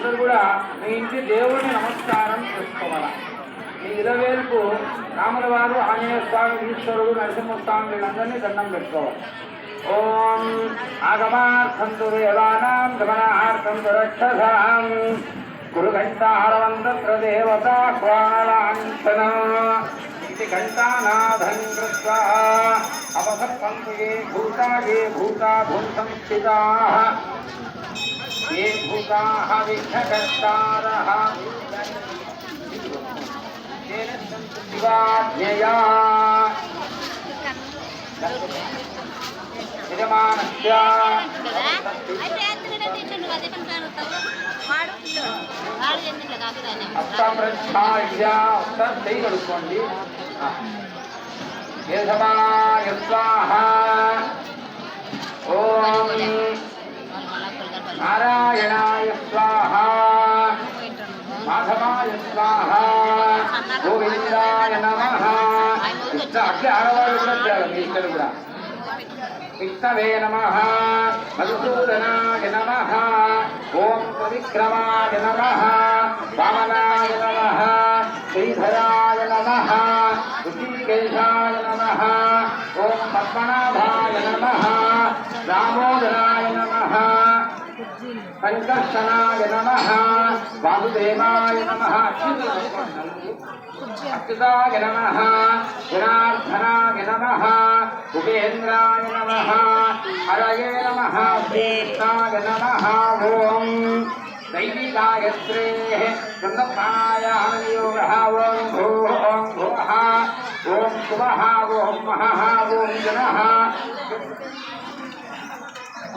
అందరూ కూడా మీ ఇంటి దేవుడిని నమస్కారం చేసుకోవాలి. మీ ఇలవేల్పు రాముల వారు, ఆంజనేయ స్వామి, ఈశ్వరుడు, నరసింహస్వామి వీళ్ళందరినీ దండం పెట్టుకోవాలి. ఓం ఆగమార్థం తు దేవానాం గమనార్థం తు రక్షసాం గురుఘంటారవంతత్ర దేవతాహ్వానలాంఛన ఇది ఘంటానాదం కృత్వా అపసర్పంతు ఏ భూతా భూసంస్థితాః ఏ భూతాః విఘ్నకర్తారః తేన సంతు శివాజ్ఞయా యజమానస్య అష్టప్రక్షాళ్య కై కడుక్కోండి. యజమాయ స్వాహ. ఓం నారాయణాయ స్వాహ, మాధవాయ స్వాహ, గోవిందాయ నమః. అట్లే ఆడవాళ్ళు కూడా చేయాలి, మీ ఇద్దరు కూడా. విష్ణవే నమః, మధుసూదనాయ నమః, ఓం త్రివిక్రమాయ నమః, వామనాయ నమః, శ్రీధరాయ నమః, ఋషికేశాయ నమః, ఓం పద్మనాభాయ నమః, దామోదరాయ నమః, సంకర్షణాయ నమః, వాసుదేవాయ నమః, అచ్యుతాయ నమః, జనార్దనాయ నమః, ఉపేంద్రాయ నమః, హరయే నమః, శ్రీకృష్ణాయ నమః. ఓం దైవీగాయత్రే సందప్రాణాయామయోగః. ఓం భూః ఓం భువః ఓం శుభః ఓం మహః ఓం జనః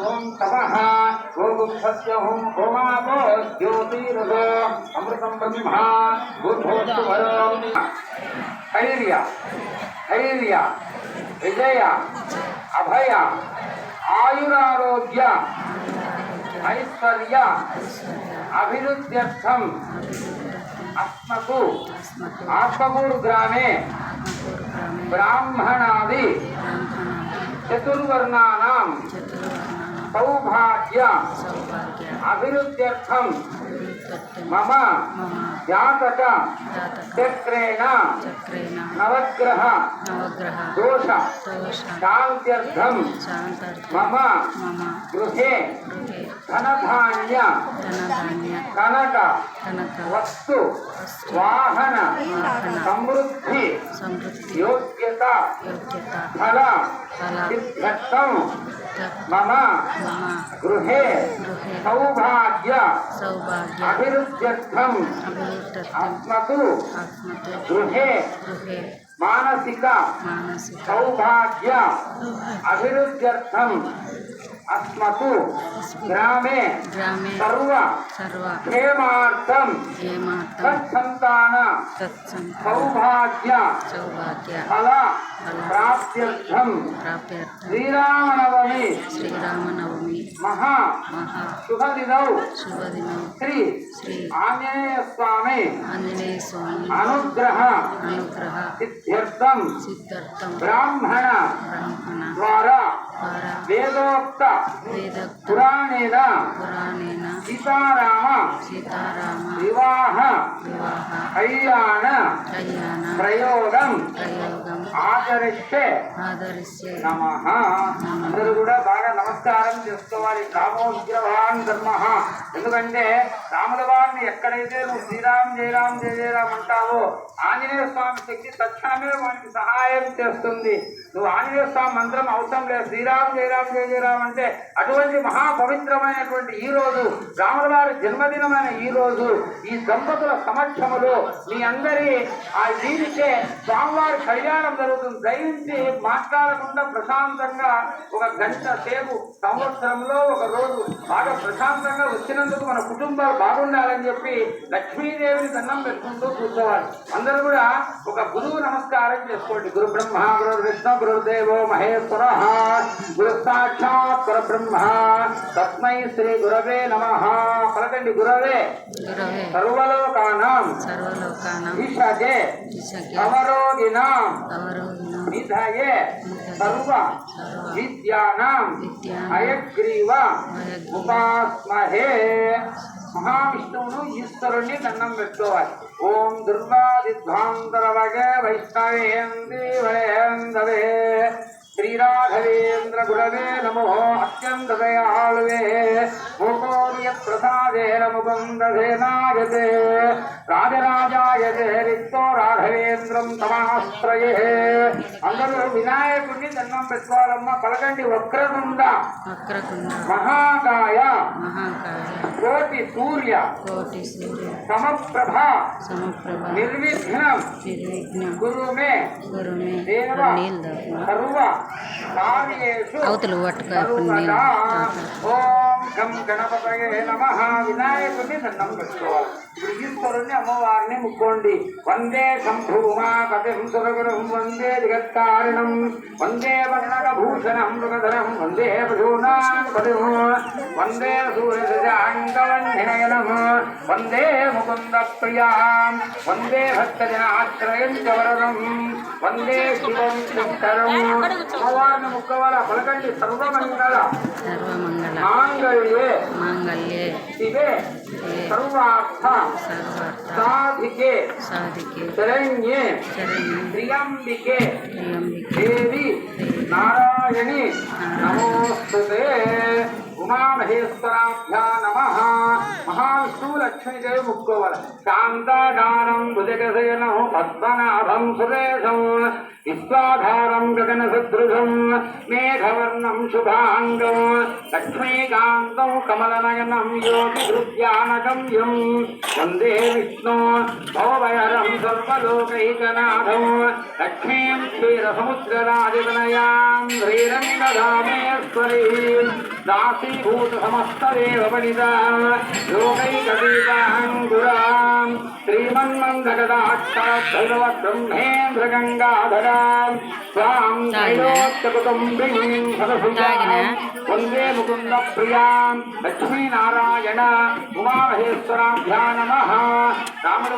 ఓం తపః ఓం సత్యం ఓమాపో జ్యోతిరుదో అమృతం బ్రహ్మ బుద్ధోస్తు వరం. ధైర్య ధైర్య విజయ అభయ ఆయురారోగ్య ఐశ్వర్య అభివృద్ధ్యర్థం అస్మకు ఆత్మకూరు గ్రామే బ్రాహ్మణాది చతుర్వర్ణానాం సౌభాగ్య అభివృద్ధ్యర్థం మమ జాతక చక్రేణ నవగ్రహ దోష శాంత్యర్థం మమ గృహే ధనధాన్య కనక వస్తు వాహన సమృద్ధి యోగ్యత ఫల సిద్ధ్యర్థం మమ గృహే సౌభాగ్య అభివృద్ధ్యర్థం అస్మతు గృహే మానసిక సౌభాగ్య అభివృద్ధ్యర్థం అస్మతు గ్రామే సర్వ క్షేమార్థం తత్సంతాన సౌభాగ్య ఫల ప్రాప్త్యర్థం శ్రీరామనవమి మహా శుభదినౌ శ్రీ ఆంజనేయ స్వామి అనుగ్రహ సిద్ధ్యర్థం బ్రాహ్మణ ద్వారా వేదోక్త పురాణేన సీతారామ వివాహ కళ్యాణ ప్రయోగం ఆచరిస్తే నమః. అందరూ కూడా బాగా నమస్కారం చేసుకోవాలి. రామో విగ్రహాన్ ధర్మ. ఎందుకంటే రాముల వారిని ఎక్కడైతే నువ్వు శ్రీరామ్ జయరామ్ జయ జయరామ్ అంటావో ఆంజనేయ స్వామి శక్తి తక్షణమే వానికి సహాయం చేస్తుంది. నువ్వు ఆంజనేయ స్వామి మంత్రం అవసరం లేదు. శ్రీరామ్ జయరామ్ జయ జయరామ్ అంటే అటువంటి మహాపవిత్రమైనటువంటి ఈ రోజు రాముల వారి జన్మదినమైన ఈ రోజు ఈ దంపతుల సమక్షములో మీ అందరి ఆ దీనికే స్వామివారి కళ్యాణం జరుగుతుంది. దయించి మాట్లాడకుండా ప్రశాంతంగా ఒక గంట సేపు సంవత్సరంలో ఒక రోజు బాగా ప్రశాంతంగా వచ్చినందుకు మన కుటుంబాలు బాగుండాలని చెప్పి లక్ష్మీదేవిని దండం పెట్టుకుంటూ కూర్చోవాలి. అందరూ కూడా ఒక గురువు నమస్కారం చేసుకోండి. గురు బ్రహ్మ గురు విష్ణు గురుదేవో మహేశ్వర గురు సాక్షాత్ పరబ్రహ్మ తస్మై శ్రీ గురవే నమః. పలకండి గురవే గురవే సర్వలోకానాం సర్వలోకానాం ఈశకే ఈశకే అవరోగినాం అవరోహిణాం నిధయే సర్వ విద్యానాం విద్యానాం హయగ్రీవ హయగ్రీవ ఉపాస్మహే మహావిష్ణువును ఈశ్వరుణ్ణి దండం పెట్టుకోవాలి. ఓం దుర్వాదిధ్వాంతరవగే వైష్ణవేంద్రి వయేందవే శ్రీరాఘవేంద్ర గురవే నమో అత్యంత దయాళువే మూకోర్యప్రసాదేన ముకుందసేనాయతే రాజరాజాయతే రిక్తో రాఘవేంద్రం తమాశ్రయే. అందరూ వినాయకుడిని దండం పెట్టుకోవాలమ్మా. పలకండి వక్రతుండ వక్రతుండ మహాకాయ మహాకాయ కోటి సూర్య కోటి సూర్య సమప్రభ సమప్రభ నిర్విఘ్నం నిర్విఘ్నం గురుమే గురుమే దేవ నీళ్ళు దాకా సర్వ కార్యేషు అవతలు పట్టుకో సర్వదా. ఓం గం గణపతయే నమః. వినాయకుడిని దండం పెట్టుకోవాలి. ఇప్పుడు ఈశ్వరుణ్ణి అమ్మవారిని ముక్కోండి. వందే శంభూమాపతిం సురగురం వందే జగత్కారణం వందే వర్ణకభూషణం మృగధరం వందే పశూనాం పతిం వందే సూర్యజాంగవన్నినయనం వందే ముకుంద ప్రియాం వందే భక్తజనాశ్రయం చ వరదం వందే శివం శంకరం. అమ్మవారిని ముక్కవాల పలకండి. సర్వమంగళ సర్వమంగళ మాంగళ్యే మాంగళ్యే శివే సర్వార్థ సర్వార్థ సాధికే సాధికే శరణ్యే శరణ్యే త్ర్యంబికే త్ర్యంబికే దేవి నారాయణి నమోస్తుతే. ఉమామహేశ్వరాభ్యా నమః. మహావిష్ణువు లక్ష్మీదేవి ముక్కోవల. శాంతాకారం భుజగశయనం పద్మనాభం సురేశం విశ్వాధారం గగనసదృశం మేఘవర్ణం శుభాంగం లక్ష్మీకాంతం కమలనయనం యోగిహృద్యానగమ్యం వందే విష్ణు భవభయహరం సర్వలోకైకనాథం లక్ష్మీం క్షీరసముద్రరాజతనయాం శ్రీరంగధామేశ్వరీం దాసీభూత సమస్తదేవ పణితా లోకైకదీపాంగురాం శ్రీమన్మందగదాక్షాద్భైరవ గంగాధరాం స్వాం త్రైలోక్యకుటుంబినీం సదసుజాం వందే ముకుంద ప్రియాం లక్ష్మీనారాయణ ఉమామహేశ్వరాభ్యా నమః. రాముల